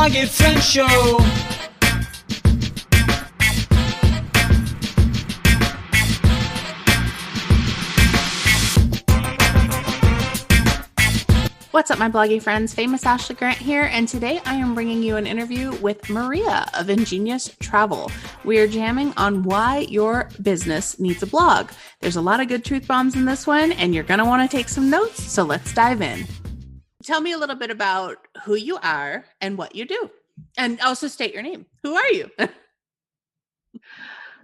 Bloggy Friends Show. What's up, my bloggy friends? Famous Ashley Grant here, and today I am bringing you an interview with Maria of Ingenious Travel. We are jamming on why your business needs a blog. There's a lot of good truth bombs in this one, and you're going to want to take some notes, so let's dive in. Tell me a little bit about who you are and what you do, and also state your name. Who are you?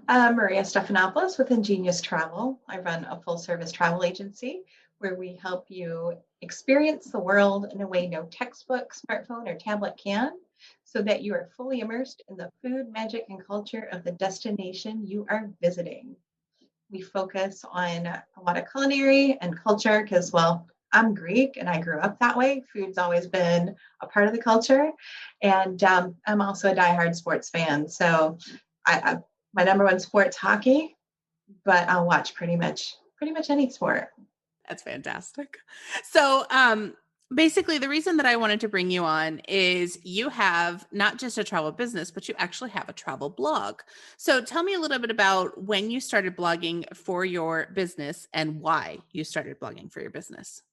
Maria Stefanopoulos with Ingenious Travel. I run a full-service travel agency where we help you experience the world in a way no textbook, smartphone, or tablet can, so that you are fully immersed in the food, magic, and culture of the destination you are visiting. We focus on a lot of culinary and culture because, well, I'm Greek and I grew up that way. Food's always been a part of the culture. And I'm also a diehard sports fan. So my number one sport's hockey, but I'll watch pretty much any sport. That's fantastic. So basically, the reason that I wanted to bring you on is you have not just a travel business, but you actually have a travel blog. So tell me a little bit about when you started blogging for your business and why you started blogging for your business.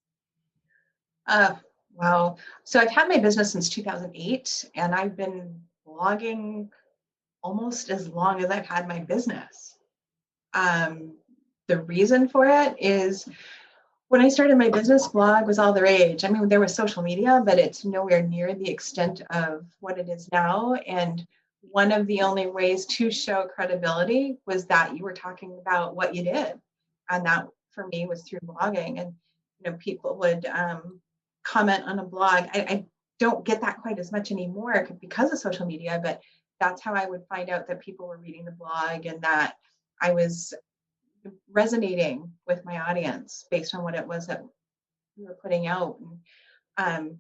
Wow. So I've had my business since 2008, and I've been blogging almost as long as I've had my business. The reason for it is when I started my business, blog was all the rage. I mean, there was social media, but it's nowhere near the extent of what it is now. And one of the only ways to show credibility was that you were talking about what you did. And that for me was through blogging. And, people would comment on a blog. I don't get that quite as much anymore because of social media, but that's how I would find out that people were reading the blog and that I was resonating with my audience based on what it was that we were putting out. And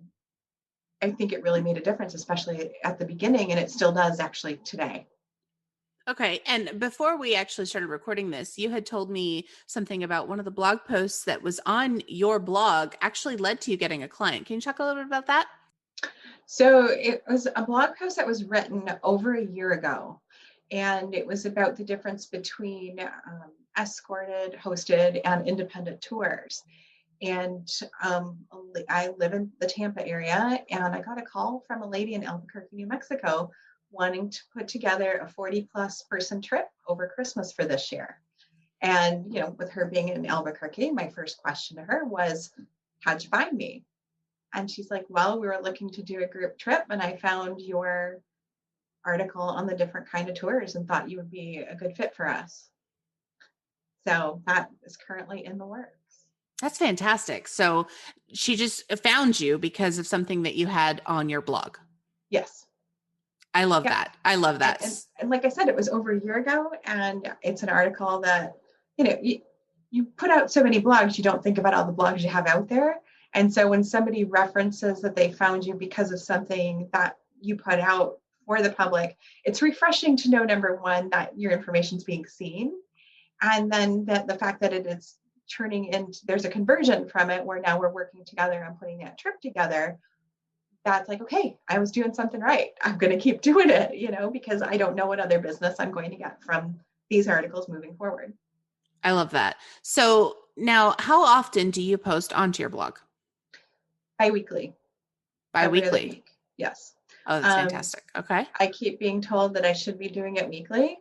I think it really made a difference, especially at the beginning, and it still does actually today. Okay. And before we actually started recording this, you had told me something about one of the blog posts that was on your blog actually led to you getting a client. Can you talk a little bit about that? So it was a blog post that was written over a year ago, and it was about the difference between escorted, hosted, and independent tours. And I live in the Tampa area, and I got a call from a lady in Albuquerque, New Mexico, wanting to put together a 40-plus person trip over Christmas for this year. And, with her being in Albuquerque, my first question to her was, how'd you find me? And she's like, well, we were looking to do a group trip, and I found your article on the different kind of tours and thought you would be a good fit for us. So that is currently in the works. That's fantastic. So she just found you because of something that you had on your blog. Yes. I love that. I love that. And like I said, it was over a year ago, and it's an article that, you put out so many blogs, you don't think about all the blogs you have out there. And so when somebody references that they found you because of something that you put out for the public, it's refreshing to know, number one, that your information is being seen. And then that the fact that it is turning into, there's a conversion from it where now we're working together on putting that trip together. That's like, okay, I was doing something right. I'm going to keep doing it, because I don't know what other business I'm going to get from these articles moving forward. I love that. So now, how often do you post onto your blog? Bi-weekly. Bi-weekly? Yes. Oh, that's fantastic. Okay. I keep being told that I should be doing it weekly.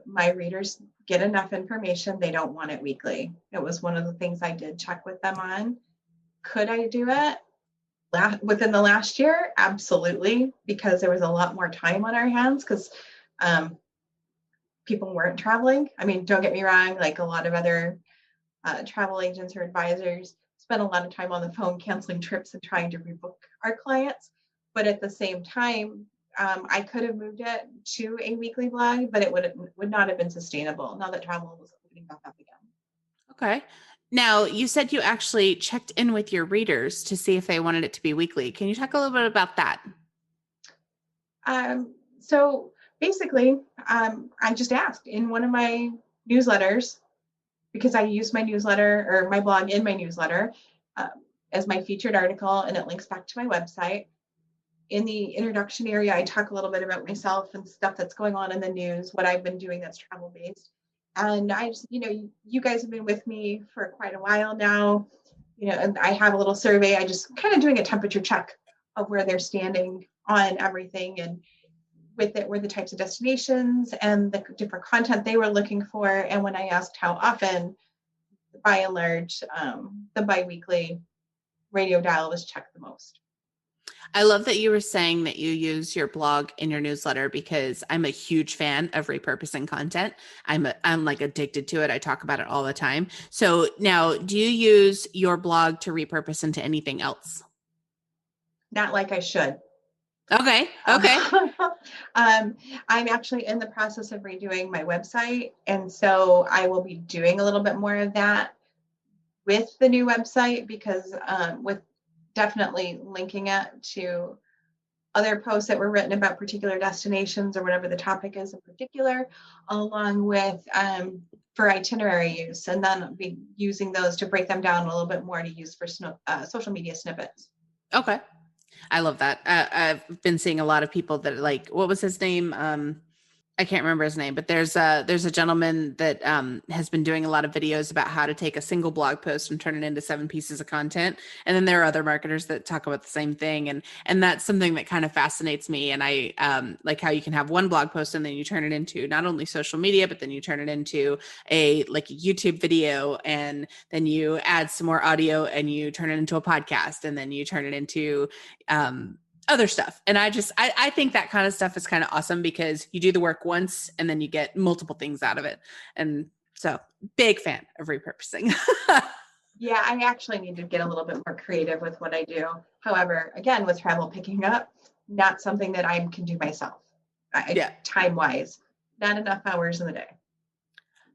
My readers get enough information. They don't want it weekly. It was one of the things I did check with them on. Could I do it within the last year? Absolutely, because there was a lot more time on our hands because people weren't traveling. I mean, don't get me wrong, like a lot of other travel agents or advisors spend a lot of time on the phone canceling trips and trying to rebook our clients. But at the same time, I could have moved it to a weekly blog, but it would not have been sustainable now that travel was opening back up again. Okay. Now, you said you actually checked in with your readers to see if they wanted it to be weekly. Can you talk a little bit about that? So basically, I just asked in one of my newsletters, because I use my newsletter or my blog in my newsletter as my featured article, and it links back to my website. In the introduction area, I talk a little bit about myself and stuff that's going on in the news, what I've been doing that's travel based. And I just, you guys have been with me for quite a while now, and I have a little survey. I just kind of doing a temperature check of where they're standing on everything, and with it were the types of destinations and the different content they were looking for. And when I asked how often, by and large, the biweekly radio dial was checked the most. I love that you were saying that you use your blog in your newsletter, because I'm a huge fan of repurposing content. I'm like addicted to it. I talk about it all the time. So now, do you use your blog to repurpose into anything else? Not like I should. Okay. Okay. I'm actually in the process of redoing my website. And so I will be doing a little bit more of that with the new website, because with definitely linking it to other posts that were written about particular destinations or whatever the topic is in particular, along with for itinerary use, and then be using those to break them down a little bit more to use for social media snippets. Okay. I love that. I've been seeing a lot of people that like, what was his name? I can't remember his name, but there's a gentleman that has been doing a lot of videos about how to take a single blog post and turn it into 7 pieces of content. And then there are other marketers that talk about the same thing. And that's something that kind of fascinates me. And I like how you can have one blog post and then you turn it into not only social media, but then you turn it into a YouTube video, and then you add some more audio and you turn it into a podcast, and then you turn it into other stuff. And I think that kind of stuff is kind of awesome, because you do the work once and then you get multiple things out of it. And so big fan of repurposing. Yeah, I actually need to get a little bit more creative with what I do. However, again, with travel picking up, not something that I can do myself. Yeah. Time wise, not enough hours in the day.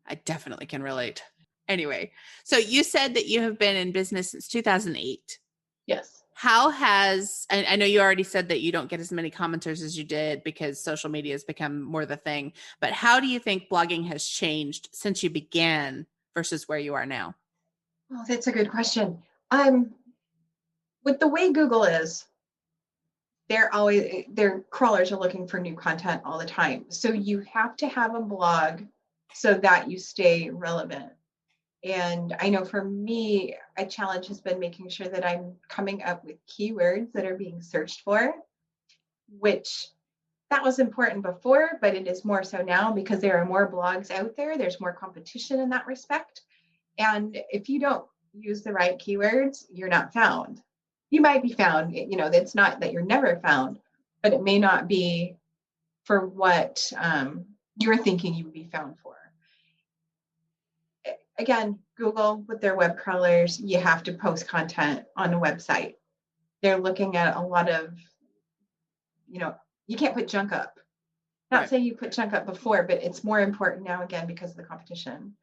I definitely can relate. Anyway, so you said that you have been in business since 2008. Yes. How has, I know you already said that you don't get as many commenters as you did because social media has become more the thing, but how do you think blogging has changed since you began versus where you are now? Oh, that's a good question. With the way Google is, their crawlers are looking for new content all the time. So you have to have a blog so that you stay relevant. And I know for me, a challenge has been making sure that I'm coming up with keywords that are being searched for, which that was important before, but it is more so now because there are more blogs out there. There's more competition in that respect. And if you don't use the right keywords, you're not found. You might be found, it's not that you're never found, but it may not be for what you're thinking you would be found for. Again, Google with their web crawlers, you have to post content on a website. They're looking at a lot of, you can't put junk up. Not saying you put junk up before, but it's more important now, again, because of the competition.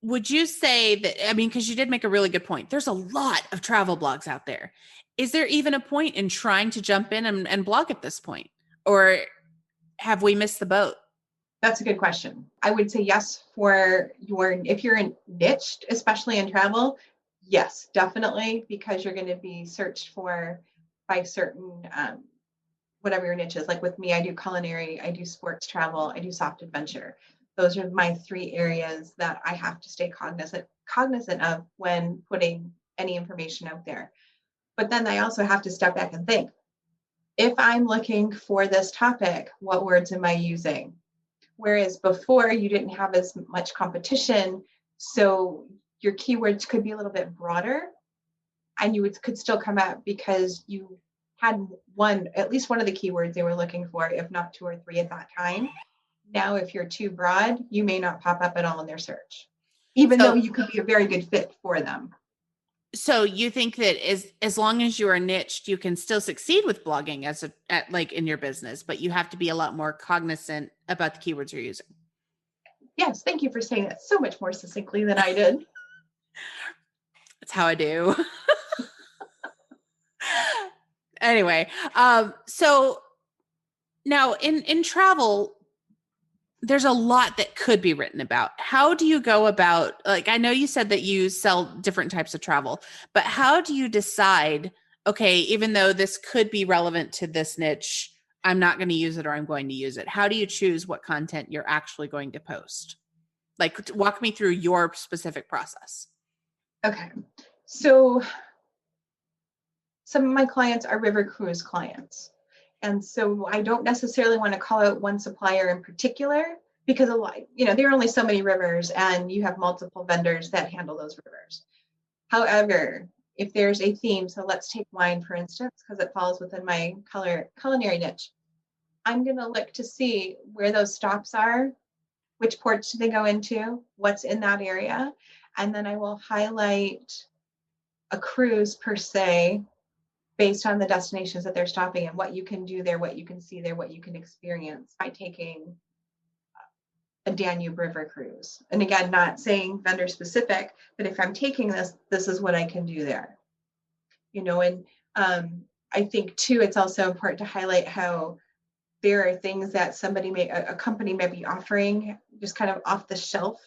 Would you say that, because you did make a really good point. There's a lot of travel blogs out there. Is there even a point in trying to jump in and blog at this point? Or have we missed the boat? That's a good question. I would say yes if you're niched, especially in travel, yes, definitely, because you're going to be searched for by certain, whatever your niche is. Like with me, I do culinary, I do sports travel, I do soft adventure. Those are my 3 areas that I have to stay cognizant of when putting any information out there. But then I also have to step back and think, if I'm looking for this topic, what words am I using? Whereas before you didn't have as much competition, so your keywords could be a little bit broader, and you could still come up because you had at least one of the keywords they were looking for, if not 2 or 3 at that time. Now, if you're too broad, you may not pop up at all in their search, even though you could be a very good fit for them. So you think that as long as you are niched, you can still succeed with blogging in your business, but you have to be a lot more cognizant about the keywords you're using. Yes, thank you for saying that so much more succinctly than I did. That's how I do. Anyway, so now in travel, there's a lot that could be written about. How do you go about, I know you said that you sell different types of travel, but how do you decide okay, even though this could be relevant to this niche, I'm not going to use it or I'm going to use it? How do you choose what content you're actually going to post? Like, walk me through your specific process. Okay. So some of my clients are river cruise clients. And so I don't necessarily want to call out one supplier in particular because a lot, there are only so many rivers and you have multiple vendors that handle those rivers. However, if there's a theme, so let's take wine, for instance, because it falls within my culinary niche. I'm going to look to see where those stops are, which ports do they go into, what's in that area, and then I will highlight a cruise per se based on the destinations that they're stopping and what you can do there, what you can see there, what you can experience by taking a Danube River cruise. And again, not saying vendor specific, but if I'm taking this, this is what I can do there. And I think too, it's also important to highlight how there are things that a company may be offering just kind of off the shelf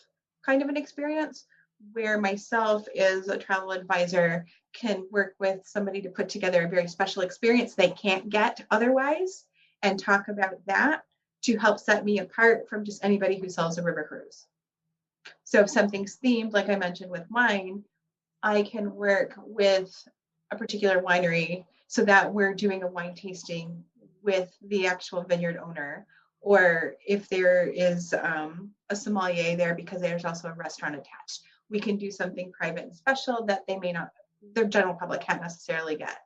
kind of an experience, where myself as a travel advisor can work with somebody to put together a very special experience they can't get otherwise and talk about that to help set me apart from just anybody who sells a river cruise. So if something's themed, like I mentioned with wine, I can work with a particular winery so that we're doing a wine tasting with the actual vineyard owner, or if there is a sommelier there because there's also a restaurant attached, we can do something private and special that the general public can't necessarily get.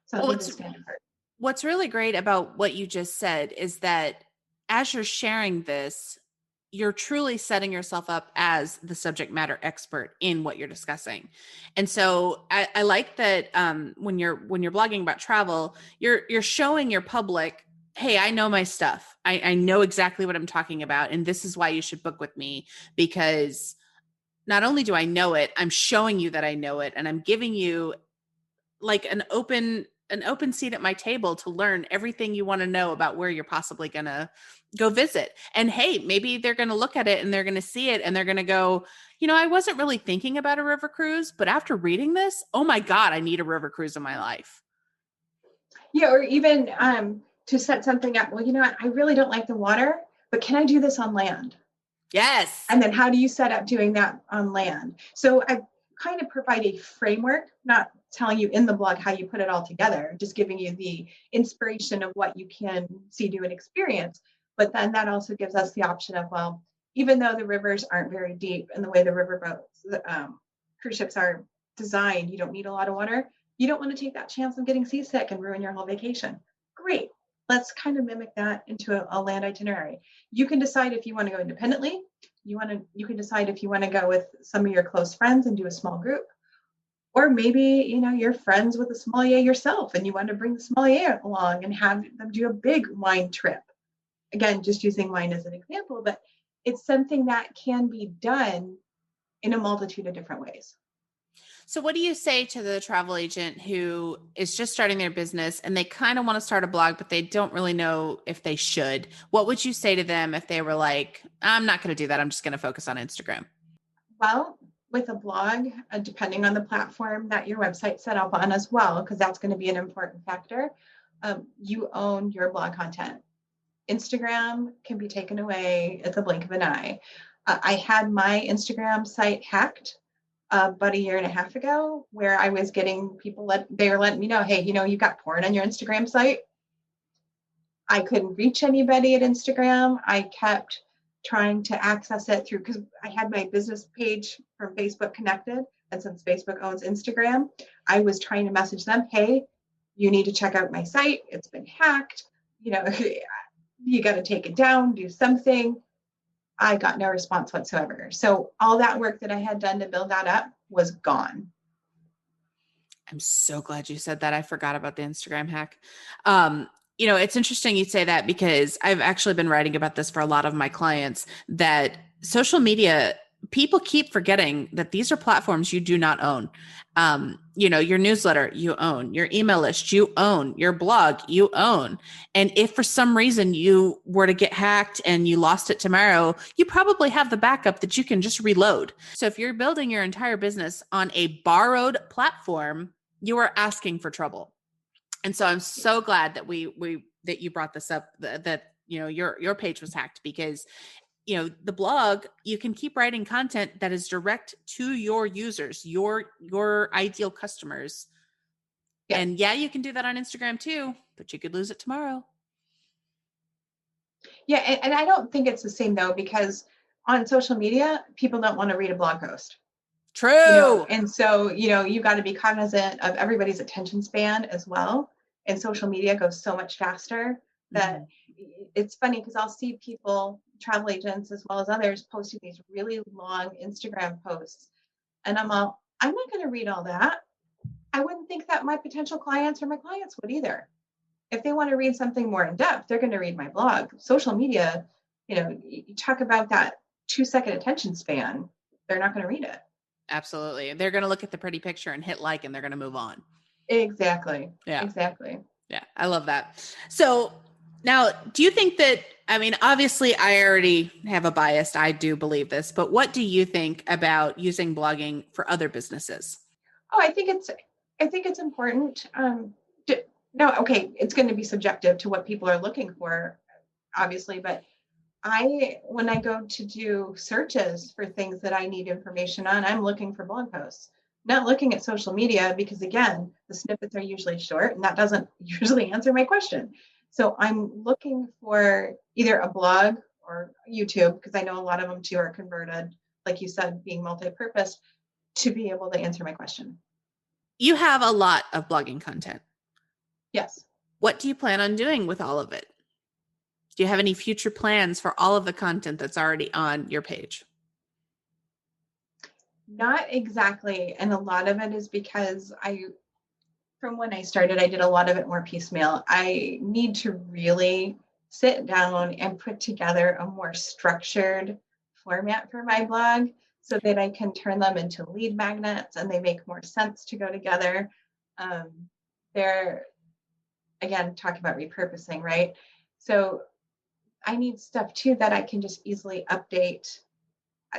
Something to stand apart. What's really great about what you just said is that as you're sharing this, you're truly setting yourself up as the subject matter expert in what you're discussing. And so I like that when you're blogging about travel, you're showing your public, hey, I know my stuff. I know exactly what I'm talking about. And this is why you should book with me, because not only do I know it, I'm showing you that I know it, and I'm giving you like an open seat at my table to learn everything you want to know about where you're possibly going to go visit. And hey, maybe they're going to look at it and they're going to see it and they're going to go, I wasn't really thinking about a river cruise, but after reading this, oh my God, I need a river cruise in my life. Yeah, or even to set something up. Well, you know what? I really don't like the water, but can I do this on land? Yes. And then how do you set up doing that on land? So I kind of provide a framework, not telling you in the blog how you put it all together, just giving you the inspiration of what you can see, do, and experience. But then that also gives us the option of, well, even though the rivers aren't very deep in the way the riverboats, cruise ships are designed, you don't need a lot of water. You don't want to take that chance of getting seasick and ruin your whole vacation. Great. Let's kind of mimic that into a land itinerary. You can decide if you want to go independently. You can decide if you want to go with some of your close friends and do a small group. Or maybe, you're friends with a sommelier yourself and you want to bring the sommelier along and have them do a big wine trip. Again, just using wine as an example, but it's something that can be done in a multitude of different ways. So what do you say to the travel agent who is just starting their business and they kind of want to start a blog, but they don't really know if they should? What would you say to them if they were like, I'm not going to do that, I'm just going to focus on Instagram? Well, with a blog, depending on the platform that your website's set up on as well, because that's going to be an important factor, you own your blog content. Instagram can be taken away at the blink of an eye. I had my Instagram site hacked about a year and a half ago, where I was getting people they were letting me know, hey, you've got porn on your Instagram site. I couldn't reach anybody at Instagram. I kept trying to access it through, because I had my business page from Facebook connected. And since Facebook owns Instagram, I was trying to message them, hey, you need to check out my site. It's been hacked. You got to take it down, do something. I got no response whatsoever. So all that work that I had done to build that up was gone. I'm so glad you said that. I forgot about the Instagram hack. It's interesting you say that, because I've actually been writing about this for a lot of my clients, that social media, people keep forgetting that these are platforms you do not own. Your newsletter, you own. Your email list, you own. Your blog, you own. And if for some reason you were to get hacked and you lost it tomorrow, you probably have the backup that you can just reload. So if you're building your entire business on a borrowed platform, You are asking for trouble. And so I'm so glad that that you brought this up, that, your page was hacked, because, the blog, you can keep writing content that is direct to your users, your ideal customers. Yes. And yeah, you can do that on Instagram too, but you could lose it tomorrow. Yeah. And I don't think it's the same though, because on social media, people don't want to read a blog post. True. And so, you got to be cognizant of everybody's attention span as well. And social media goes so much faster that it's funny, because I'll see people, travel agents as well as others, posting these really long Instagram posts. And I'm not going to read all that. I wouldn't think that my potential clients or my clients would either. If they want to read something more in depth, they're going to read my blog. Social media, you talk about that 2-second attention span, they're not going to read it. Absolutely. They're going to look at the pretty picture and hit like, and they're going to move on. Exactly. Yeah. Exactly. Yeah. I love that. So now, do you think that, obviously I already have a bias. I do believe this, but what do you think about using blogging for other businesses? Oh, I think it's important. No, okay, it's going to be subjective to what people are looking for, obviously, but when I go to do searches for things that I need information on, I'm looking for blog posts, not looking at social media, because again, the snippets are usually short and that doesn't usually answer my question. So I'm looking for either a blog or YouTube, because I know a lot of them too are converted, like you said, being multi-purpose, to be able to answer my question. You have a lot of blogging content. Yes. What do you plan on doing with all of it? Do you have any future plans for all of the content that's already on your page? Not exactly. And a lot of it is because from when I started, I did a lot of it more piecemeal. I need to really sit down and put together a more structured format for my blog, so that I can turn them into lead magnets and they make more sense to go together. They're, again, talking about repurposing, right? So I need stuff too that I can just easily update,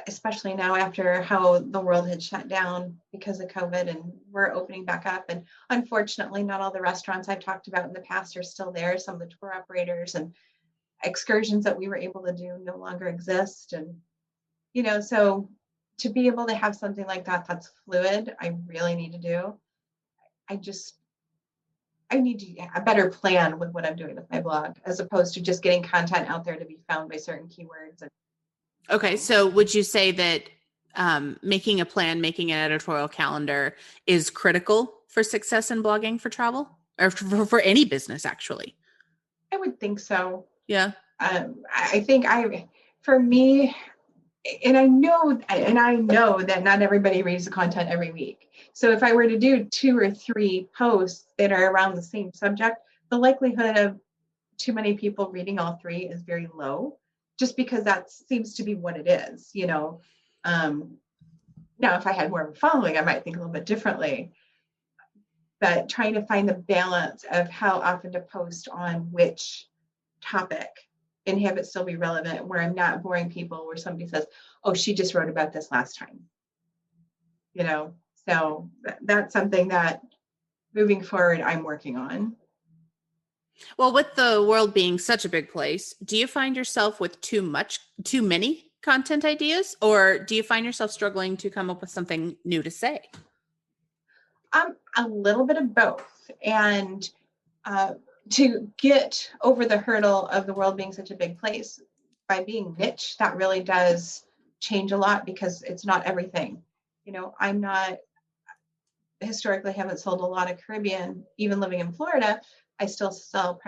especially now after how the world had shut down because of COVID, and we're opening back up. And unfortunately, not all the restaurants I've talked about in the past are still there. Some of the tour operators and excursions that we were able to do no longer exist. And, so to be able to have something like that that's fluid, I really need to do. I need to a better plan with what I'm doing with my blog, as opposed to just getting content out there to be found by certain keywords. Okay. So would you say that making a plan, making an editorial calendar is critical for success in blogging for travel, or for any business, actually? I would think so. Yeah. I think for me, and I know that not everybody reads the content every week. So if I were to do 2 or 3 posts that are around the same subject, the likelihood of too many people reading all 3 is very low, just because that seems to be what it is. Now, if I had more of a following, I might think a little bit differently. But trying to find the balance of how often to post on which topic and have it still be relevant, where I'm not boring people, where somebody says, oh, she just wrote about this last time. So that's something that moving forward, I'm working on. Well, with the world being such a big place, do you find yourself with too many content ideas, or do you find yourself struggling to come up with something new to say? A little bit of both. And to get over the hurdle of the world being such a big place, by being niche, that really does change a lot, because it's not everything. I'm not, historically haven't sold a lot of Caribbean. Even living in Florida, I still sell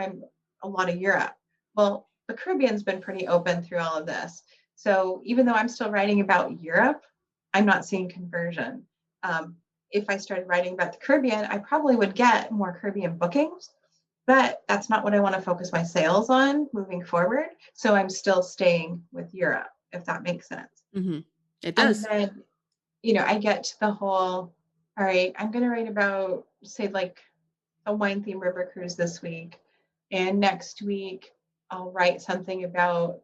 a lot of Europe. Well, the Caribbean's been pretty open through all of this. So even though I'm still writing about Europe, I'm not seeing conversion. If I started writing about the Caribbean, I probably would get more Caribbean bookings, but that's not what I want to focus my sales on moving forward. So I'm still staying with Europe, if that makes sense. Mm-hmm. It does. And then, I get to the whole, all right, I'm going to write about, say, like a wine themed river cruise this week. And next week, I'll write something about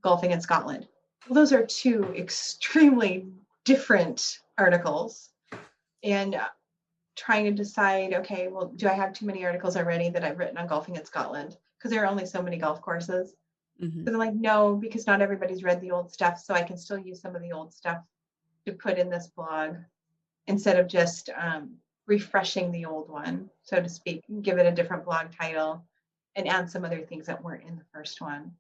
golfing in Scotland. Well, those are 2 extremely different articles. And trying to decide, okay, well, do I have too many articles already that I've written on golfing in Scotland? Because there are only so many golf courses. Mm-hmm. But I'm like, no, because not everybody's read the old stuff. So I can still use some of the old stuff to put in this blog instead of just refreshing the old one, so to speak, give it a different blog title and add some other things that weren't in the first one.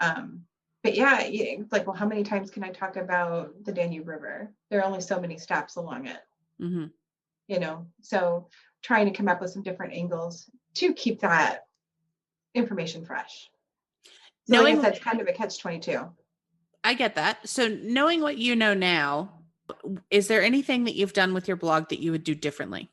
But yeah, it's like, well, how many times can I talk about the Danube River? There are only so many stops along it. Mm-hmm. So trying to come up with some different angles to keep that information fresh. So like I said, it's kind of a catch-22. I get that. So knowing what you know now, is there anything that you've done with your blog that you would do differently?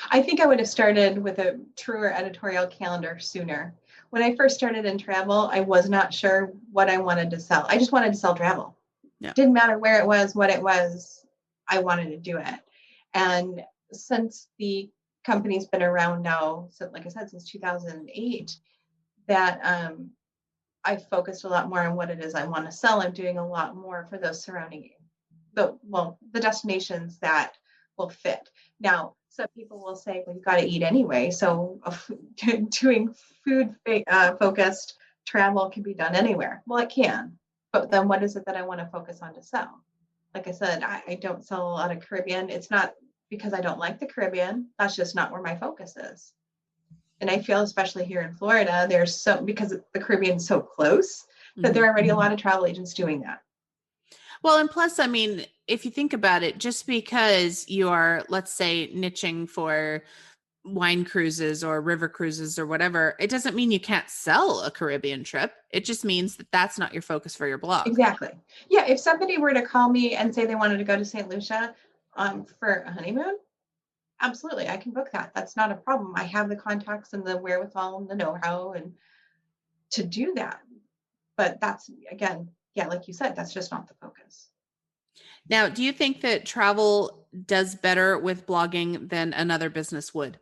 I think I would have started with a truer editorial calendar sooner. When I first started in travel, I was not sure what I wanted to sell. I just wanted to sell travel. Yeah. Didn't matter where it was, what it was, I wanted to do it. And since the company's been around now, so like I said, since 2008, that I focused a lot more on what it is I want to sell. I'm doing a lot more for those surrounding, the destinations that will fit. Now, some people will say, well, you've got to eat anyway. So doing food focused travel can be done anywhere. Well, it can. But then what is it that I want to focus on to sell? Like I said, I don't sell a lot of Caribbean. It's not because I don't like the Caribbean. That's just not where my focus is. And I feel, especially here in Florida, because the Caribbean is so close, that there are already a lot of travel agents doing that. Well, and plus, I mean, if you think about it, just because you are, let's say, niching for wine cruises or river cruises or whatever, it doesn't mean you can't sell a Caribbean trip. It just means that that's not your focus for your blog. Exactly. Yeah. If somebody were to call me and say they wanted to go to St. Lucia for a honeymoon, absolutely, I can book that. That's not a problem. I have the contacts and the wherewithal and the know-how and to do that. But that's, again, yeah, like you said, that's just not the focus. Now, do you think that travel does better with blogging than another business would?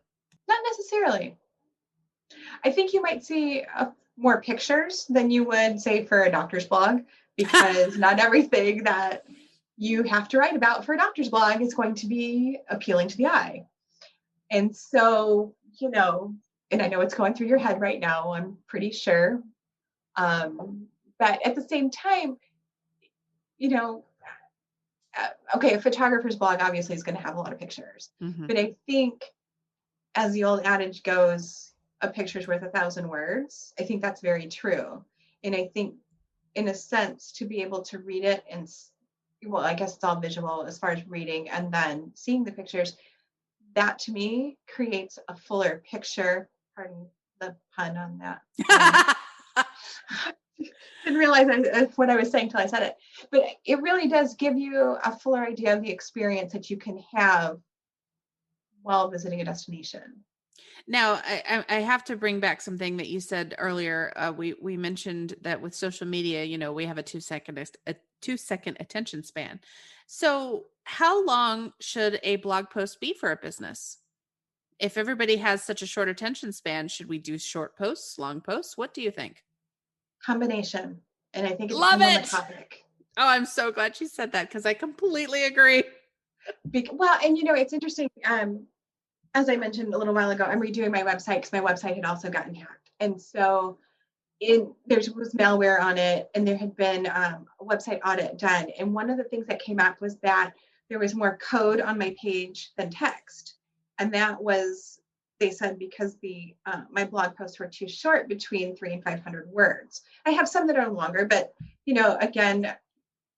Not necessarily. I think you might see more pictures than you would, say, for a doctor's blog, because not everything that you have to write about for a doctor's blog is going to be appealing to the eye. And so, and I know it's going through your head right now, I'm pretty sure. But at the same time, okay, a photographer's blog obviously is going to have a lot of pictures. Mm-hmm. But I think, as the old adage goes, a picture's worth 1,000 words. I think that's very true. And I think, in a sense, to be able to read it and, well, I guess it's all visual as far as reading and then seeing the pictures, that to me creates a fuller picture. Pardon the pun on that. Didn't realize what I was saying till I said it. But it really does give you a fuller idea of the experience that you can have while visiting a destination. Now, I have to bring back something that you said earlier. We mentioned that with social media, we have a 2-second attention span. So how long should a blog post be for a business? If everybody has such a short attention span, should we do short posts, long posts? What do you think? Combination. And I think it Love depends it. on the topic. Oh, I'm so glad you said that because I completely agree. Well, and it's interesting. As I mentioned a little while ago, I'm redoing my website because my website had also gotten hacked. And so there was malware on it, and there had been a website audit done. And one of the things that came up was that there was more code on my page than text. And that was, they said, because my blog posts were too short, between 300 and 500 words. I have some that are longer, but, again,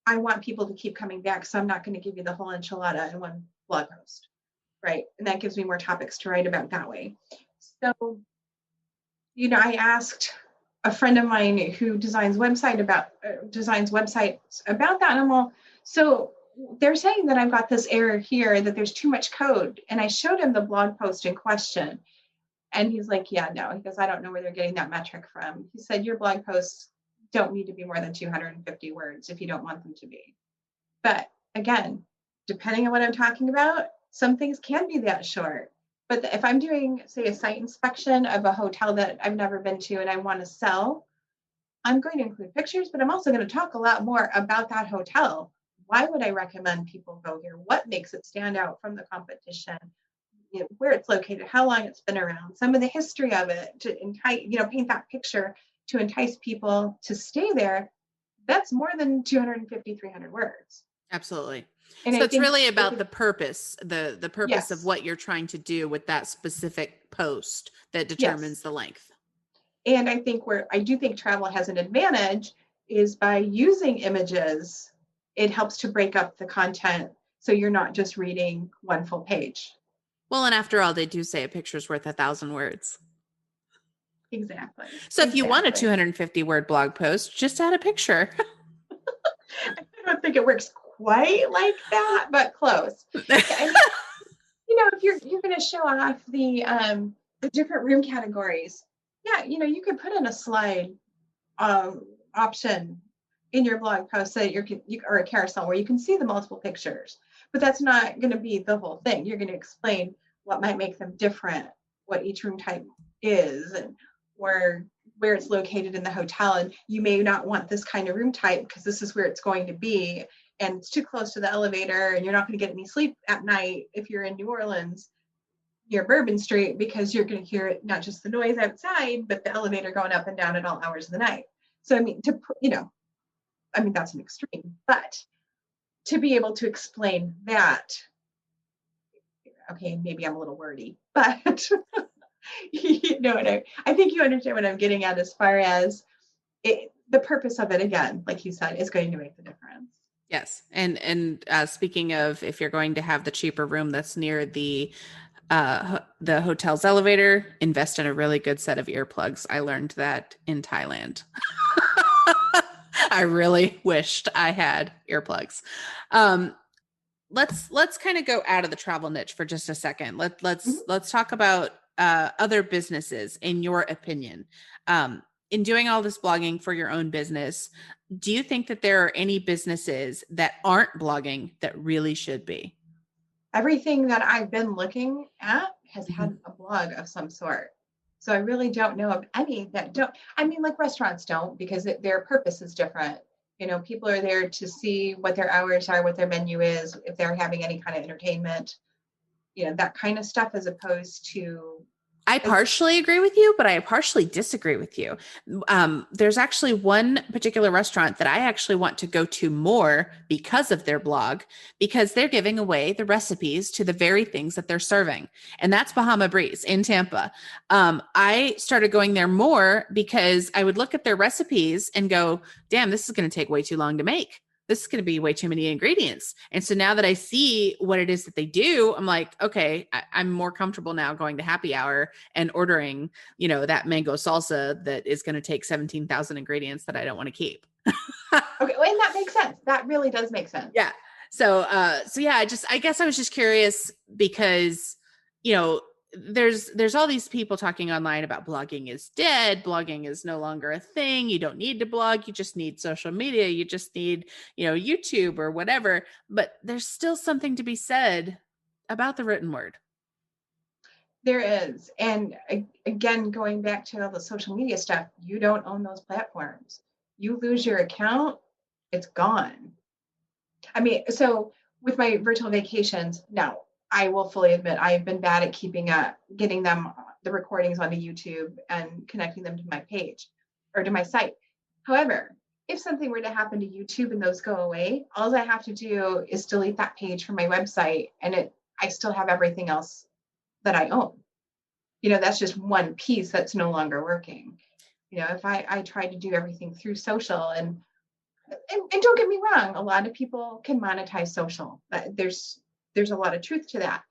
I want people to keep coming back. So I'm not going to give you the whole enchilada in one blog post. Right. And that gives me more topics to write about that way. So, I asked a friend of mine who designs websites about that. And I'm all, so they're saying that I've got this error here, that there's too much code. And I showed him the blog post in question. And he's like, yeah, no. He goes, I don't know where they're getting that metric from. He said, your blog posts don't need to be more than 250 words if you don't want them to be. But again, depending on what I'm talking about, some things can be that short. But if I'm doing, say, a site inspection of a hotel that I've never been to and I want to sell, I'm going to include pictures, but I'm also going to talk a lot more about that hotel Why would I recommend people go here? What makes it stand out from the competition? Where it's located, how long it's been around, some of the history of it, to entice, paint that picture to entice people to stay there. That's more than 250, 300 words. Absolutely. And So I it's think really about the purpose, the purpose of yes, what you're trying to do with that specific post that determines yes. the length. And I think where I do think travel has an advantage is by using images, it helps to break up the content so you're not just reading one full page. Well, and after all, they do say a picture's worth 1,000 words. Exactly. So if you want a 250 word blog post, just add a picture. I don't think it works quite like that, but close. Yeah, I mean, if you're going to show off the different room categories, yeah, you could put in a slide option in your blog post that or a carousel where you can see the multiple pictures, but that's not going to be the whole thing. You're going to explain what might make them different, what each room type is, and where it's located in the hotel. And you may not want this kind of room type because this is where it's going to be, and it's too close to the elevator, and you're not going to get any sleep at night if you're in New Orleans near Bourbon Street, because you're going to hear it, not just the noise outside, but the elevator going up and down at all hours of the night. So, I mean, that's an extreme, but to be able to explain that, okay, maybe I'm a little wordy, but I think you understand what I'm getting at as far as the purpose of it, again, like you said, is going to make the difference. Yes. And speaking of, if you're going to have the cheaper room that's near the hotel's elevator, invest in a really good set of earplugs. I learned that in Thailand. I really wished I had earplugs. Let's kind of go out of the travel niche for just a second. Let's talk about other businesses, in your opinion. In doing all this blogging for your own business, do you think that there are any businesses that aren't blogging that really should be? Everything that I've been looking at has had a blog of some sort. So I really don't know of any that don't. I mean, like restaurants don't, because their purpose is different. People are there to see what their hours are, what their menu is, if they're having any kind of entertainment, that kind of stuff, as opposed to. I partially agree with you, but I partially disagree with you. There's actually one particular restaurant that I actually want to go to more because of their blog, because they're giving away the recipes to the very things that they're serving. And that's Bahama Breeze in Tampa. I started going there more because I would look at their recipes and go, damn, this is going to take way too long to make. This is going to be way too many ingredients. And so now that I see what it is that they do, I'm like, okay, I'm more comfortable now going to happy hour and ordering, that mango salsa that is going to take 17,000 ingredients that I don't want to keep. Okay. Well, and that makes sense. That really does make sense. Yeah. So yeah, I guess I was just curious because, there's all these people talking online about blogging is dead. Blogging is no longer a thing. You don't need to blog. You just need social media. You just need, YouTube or whatever. But there's still something to be said about the written word. There is. And again, going back to all the social media stuff, you don't own those platforms. You lose your account, it's gone. I mean, so with my virtual vacations, now I will fully admit I've been bad at keeping up, getting the recordings onto YouTube and connecting them to my page or to my site. However, if something were to happen to YouTube and those go away, all I have to do is delete that page from my website, and I still have everything else that I own. That's just one piece that's no longer working. If I try to do everything through social, and don't get me wrong, a lot of people can monetize social. There's a lot of truth to that,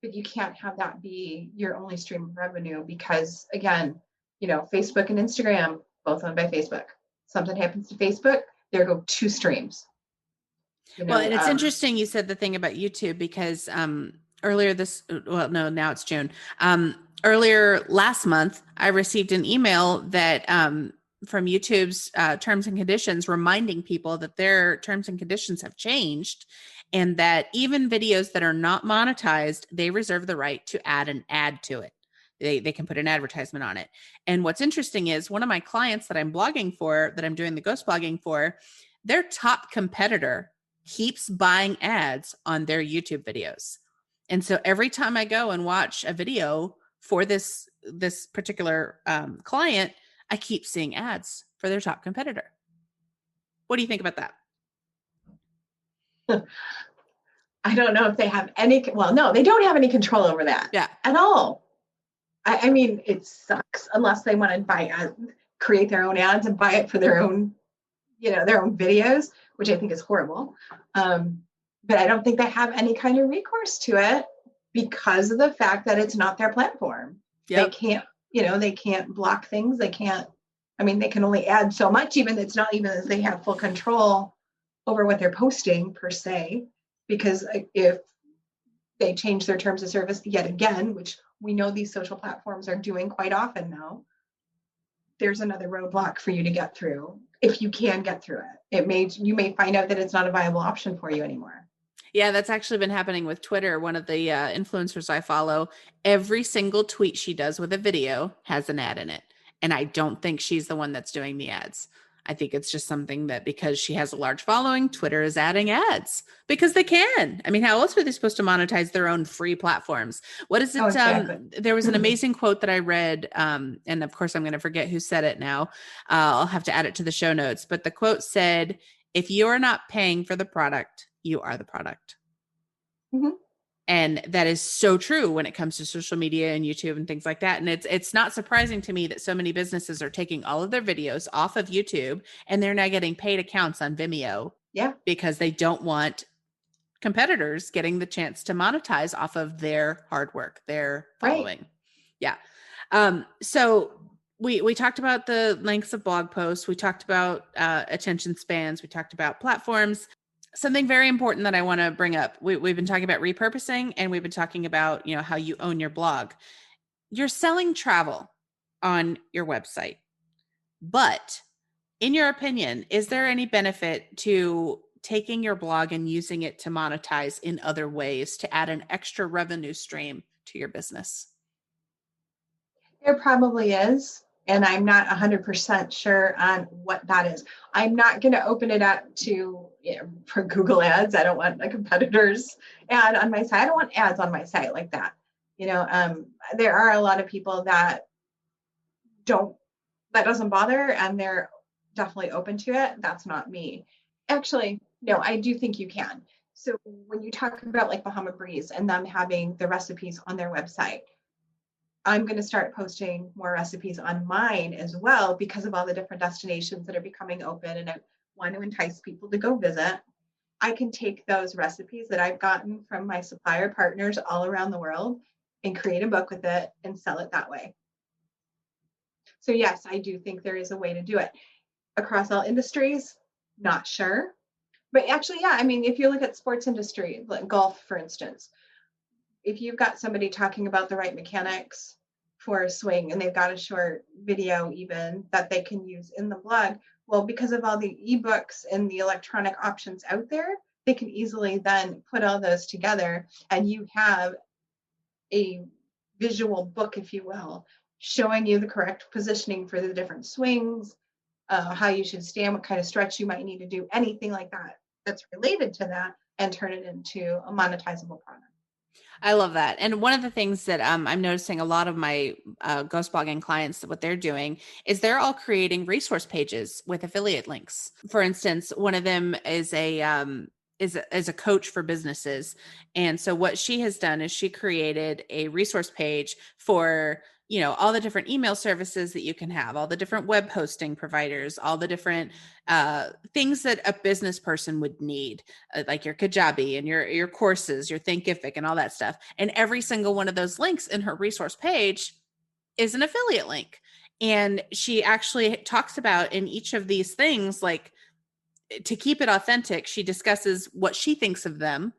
but you can't have that be your only stream of revenue, because again, Facebook and Instagram, both owned by Facebook. Something happens to Facebook, there go two streams. Well, and it's interesting you said the thing about YouTube, because now it's June. Earlier last month, I received an email that from YouTube's terms and conditions, reminding people that their terms and conditions have changed, and that even videos that are not monetized, they reserve the right to add an ad to it. They can put an advertisement on it. And what's interesting is one of my clients that I'm blogging for, that I'm doing the ghost blogging for, their top competitor keeps buying ads on their YouTube videos. And so every time I go and watch a video for this particular client, I keep seeing ads for their top competitor. What do you think about that? I don't know if they have any, well, no, they don't have any control over that Yeah. at all. I mean, it sucks unless they want to buy, create their own ads and buy it for their own, their own videos, which I think is horrible. But I don't think they have any kind of recourse to it because of the fact that it's not their platform. They can't, they can't block things. They can't, they can only add so much, even it's not even as they have full control over what they're posting per se, because if they change their terms of service yet again, which we know these social platforms are doing quite often now, there's another roadblock for you to get through. If you can get through it, you may find out that it's not a viable option for you anymore. Yeah, that's actually been happening with Twitter. One of the influencers I follow, every single tweet she does with a video has an ad in it. And I don't think she's the one that's doing the ads. I think it's just something that because she has a large following, Twitter is adding ads because they can. I mean, how else are they supposed to monetize their own free platforms? What is it? Oh, exactly. There was an amazing quote that I read, and of course, I'm going to forget who said it now. I'll have to add it to the show notes. But the quote said, if you're not paying for the product, you are the product. Mm-hmm. And that is so true when it comes to social media and YouTube and things like that. And it's not surprising to me that so many businesses are taking all of their videos off of YouTube and they're now getting paid accounts on Vimeo. Yeah. Because they don't want competitors getting the chance to monetize off of their hard work, their following. Right. Yeah. So we talked about the lengths of blog posts. We talked about attention spans. We talked about platforms. Something very important that I want to bring up. We've been talking about repurposing, and we've been talking about, how you own your blog. You're selling travel on your website, but in your opinion, is there any benefit to taking your blog and using it to monetize in other ways to add an extra revenue stream to your business? There probably is. And I'm not 100% sure on what that is. I'm not going to open it up to for Google ads. I don't want a competitor's ad on my site. I don't want ads on my site like that. There are a lot of people that doesn't bother, and they're definitely open to it. That's not me. Actually, no, I do think you can. So when you talk about like Bahama Breeze and them having the recipes on their website, I'm going to start posting more recipes on mine as well because of all the different destinations that are becoming open, and I want to entice people to go visit. I can take those recipes that I've gotten from my supplier partners all around the world and create a book with it and sell it that way. So yes, I do think there is a way to do it. Across all industries, not sure. But actually, yeah, if you look at sports industry, like golf, for instance, if you've got somebody talking about the right mechanics for a swing and they've got a short video even that they can use in the blog, well, because of all the ebooks and the electronic options out there, they can easily then put all those together and you have a visual book, if you will, showing you the correct positioning for the different swings, how you should stand, what kind of stretch you might need to do, anything like that that's related to that, and turn it into a monetizable product. I love that. And one of the things that I'm noticing a lot of my ghost blogging clients, what they're doing is they're all creating resource pages with affiliate links. For instance, one of them is is a coach for businesses. And so what she has done is she created a resource page for all the different email services that you can have, all the different web hosting providers, all the different things that a business person would need, like your Kajabi and your courses, your Thinkific and all that stuff. And every single one of those links in her resource page is an affiliate link. And she actually talks about in each of these things, like to keep it authentic, she discusses what she thinks of them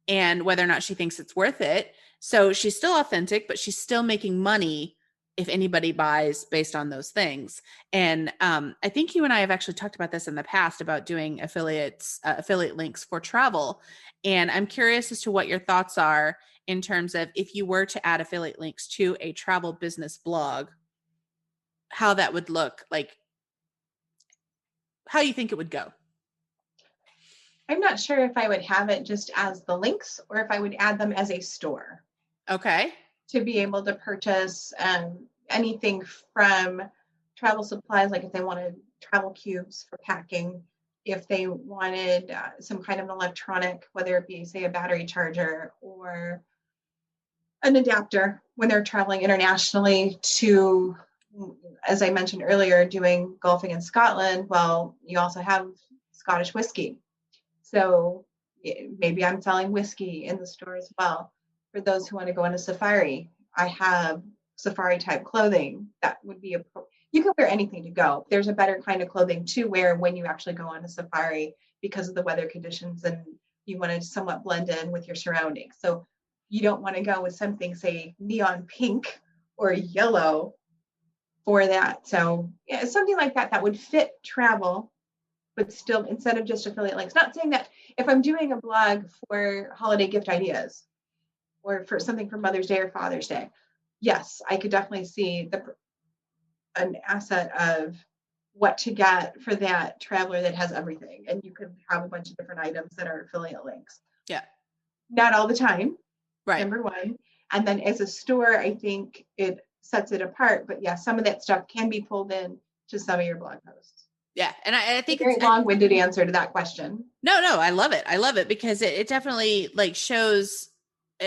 and whether or not she thinks it's worth it. So she's still authentic, but she's still making money if anybody buys based on those things. And I think you and I have actually talked about this in the past about doing affiliate links for travel. And I'm curious as to what your thoughts are in terms of if you were to add affiliate links to a travel business blog, how that would look, like how you think it would go. I'm not sure if I would have it just as the links or if I would add them as a store Okay. to be able to purchase anything from travel supplies, like if they wanted travel cubes for packing, if they wanted some kind of an electronic, whether it be, say, a battery charger or an adapter when they're traveling internationally to, as I mentioned earlier, doing golfing in Scotland. Well, you also have Scottish whiskey. So maybe I'm selling whiskey in the store as well. For those who want to go on a safari, I have safari type clothing that would be you can wear anything to go. There's a better kind of clothing to wear when you actually go on a safari because of the weather conditions and you want to somewhat blend in with your surroundings. So you don't want to go with something, say, neon pink or yellow for that. So yeah, something like that that would fit travel, but still, instead of just affiliate links. Not saying that if I'm doing a blog for holiday gift ideas or for something for Mother's Day or Father's Day, yes, I could definitely see an asset of what to get for that traveler that has everything. And you could have a bunch of different items that are affiliate links. Yeah. Not all the time, Right. number one. And then as a store, I think it sets it apart. But yeah, some of that stuff can be pulled in to some of your blog posts. Yeah. And I think a very it's long-winded answer to that question. no, I love it. I love it because it definitely like shows,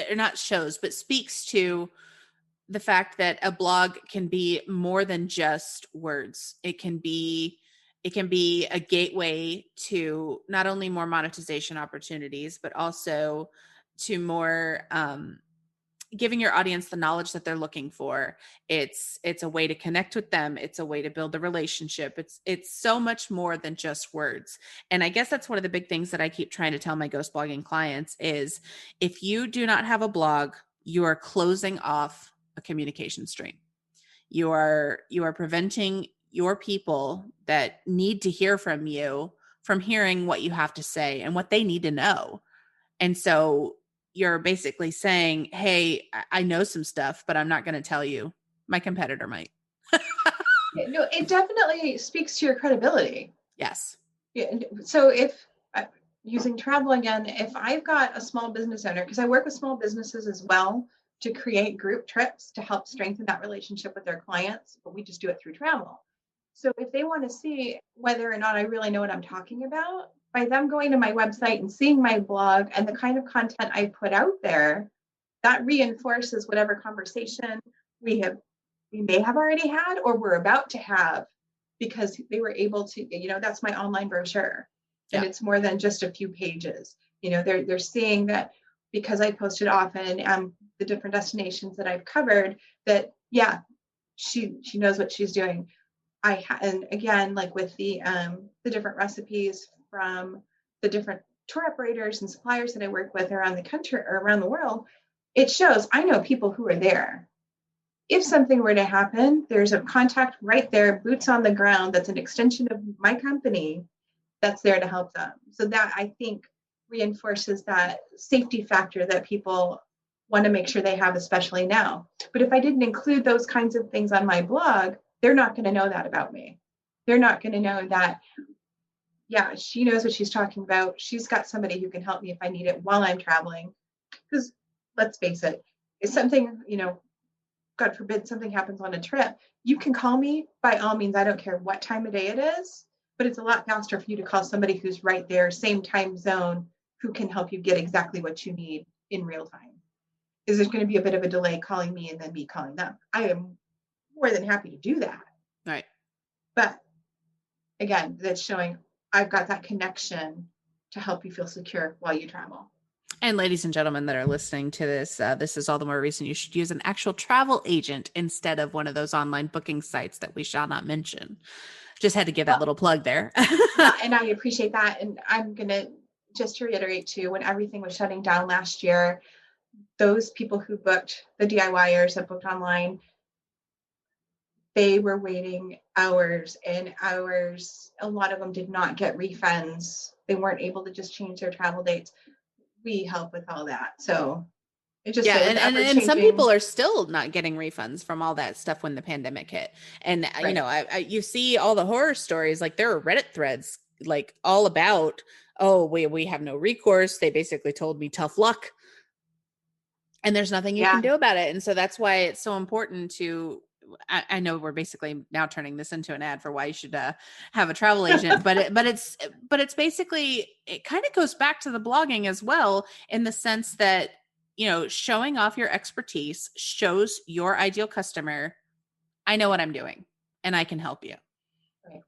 or not shows, but speaks to the fact that a blog can be more than just words. It can be a gateway to not only more monetization opportunities, but also to more giving your audience the knowledge that they're looking for. It's a way to connect with them. It's a way to build a relationship. It's so much more than just words. And I guess that's one of the big things that I keep trying to tell my ghost blogging clients is if you do not have a blog, you are closing off a communication stream. You are preventing your people that need to hear from you from hearing what you have to say and what they need to know. And so you're basically saying, hey, I know some stuff, but I'm not going to tell you. My competitor might. No, it definitely speaks to your credibility. Yes. Yeah, so if using travel again, if I've got a small business owner, because I work with small businesses as well to create group trips to help strengthen that relationship with their clients, but we just do it through travel. So if they want to see whether or not I really know what I'm talking about, by them going to my website and seeing my blog and the kind of content I put out there, that reinforces whatever conversation we may have already had or we're about to have because they were able to, that's my online brochure. And it's more than just a few pages. They're seeing that because I posted often and the different destinations that I've covered, that she knows what she's doing. And again, like with the different recipes from the different tour operators and suppliers that I work with around the country or around the world, it shows I know people who are there. If something were to happen, there's a contact right there, boots on the ground, that's an extension of my company that's there to help them. So that I think reinforces that safety factor that people want to make sure they have, especially now. But if I didn't include those kinds of things on my blog, they're not going to know that about me. They're not going to know that, she knows what she's talking about. She's got somebody who can help me if I need it while I'm traveling. Because let's face it, if something, God forbid something happens on a trip, you can call me by all means. I don't care what time of day it is, but it's a lot faster for you to call somebody who's right there, same time zone, who can help you get exactly what you need in real time. Is there's going to be a bit of a delay calling me and then me calling them? I am more than happy to do that. Right. But again, that's showing I've got that connection to help you feel secure while you travel. And ladies and gentlemen that are listening to this, this is all the more reason you should use an actual travel agent instead of one of those online booking sites that we shall not mention. Just had to give that little plug there. And I appreciate that. And I'm going to just to reiterate too, when everything was shutting down last year, those people who booked, the DIYers that booked online, they were waiting hours and hours. A lot of them did not get refunds. They weren't able to just change their travel dates. We help with all that. So it just and some people are still not getting refunds from all that stuff when the pandemic hit. And right. You see all the horror stories. Like there are Reddit threads like all about, oh, we have no recourse. They basically told me tough luck, and there's nothing you can Yeah. do about it. And so that's why it's so important to, I know we're basically now turning this into an ad for why you should have a travel agent, but it's basically, it kind of goes back to the blogging as well, in the sense that, showing off your expertise shows your ideal customer, I know what I'm doing and I can help you. Right.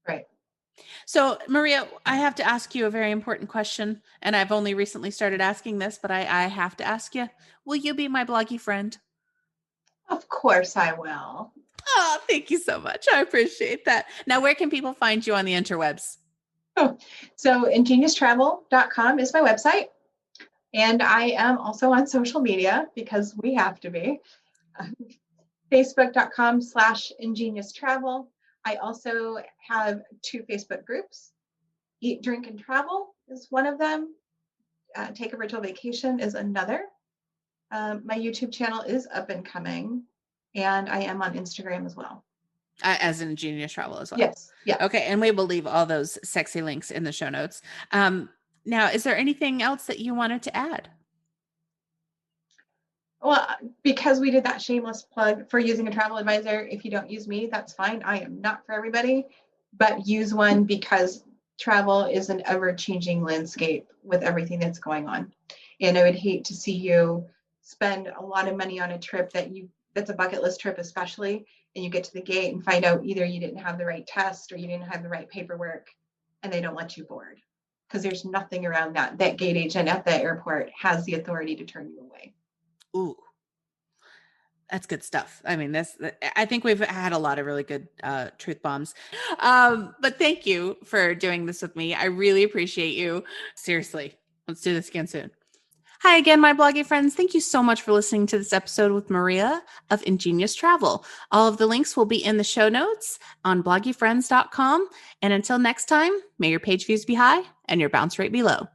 Right. So, Maria, I have to ask you a very important question, and I've only recently started asking this, but I have to ask you, will you be my bloggy friend? Of course I will. Oh, thank you so much. I appreciate that. Now, where can people find you on the interwebs? Oh, so ingeniostravel.com is my website. And I am also on social media because we have to be. Facebook.com/ingeniostravel. I also have 2 Facebook groups. Eat, Drink, and Travel is one of them. Take a Virtual Vacation is another. My YouTube channel is up and coming, and I am on Instagram as well. As in Ingenious Travel as well. Yes. Yeah. Okay. And we will leave all those sexy links in the show notes. Now, is there anything else that you wanted to add? Well, because we did that shameless plug for using a travel advisor, if you don't use me, that's fine. I am not for everybody, but use one because travel is an ever-changing landscape with everything that's going on. And I would hate to see you spend a lot of money on a trip that's a bucket list trip, especially, and you get to the gate and find out either you didn't have the right test or you didn't have the right paperwork and they don't let you board. Because there's nothing around that. That gate agent at the airport has the authority to turn you away. Ooh, that's good stuff. I mean, I think we've had a lot of really good truth bombs. But thank you for doing this with me. I really appreciate you. Seriously, let's do this again soon. Hi again, my bloggy friends. Thank you so much for listening to this episode with Maria of Ingenious Travel. All of the links will be in the show notes on bloggyfriends.com. And until next time, may your page views be high and your bounce rate be low.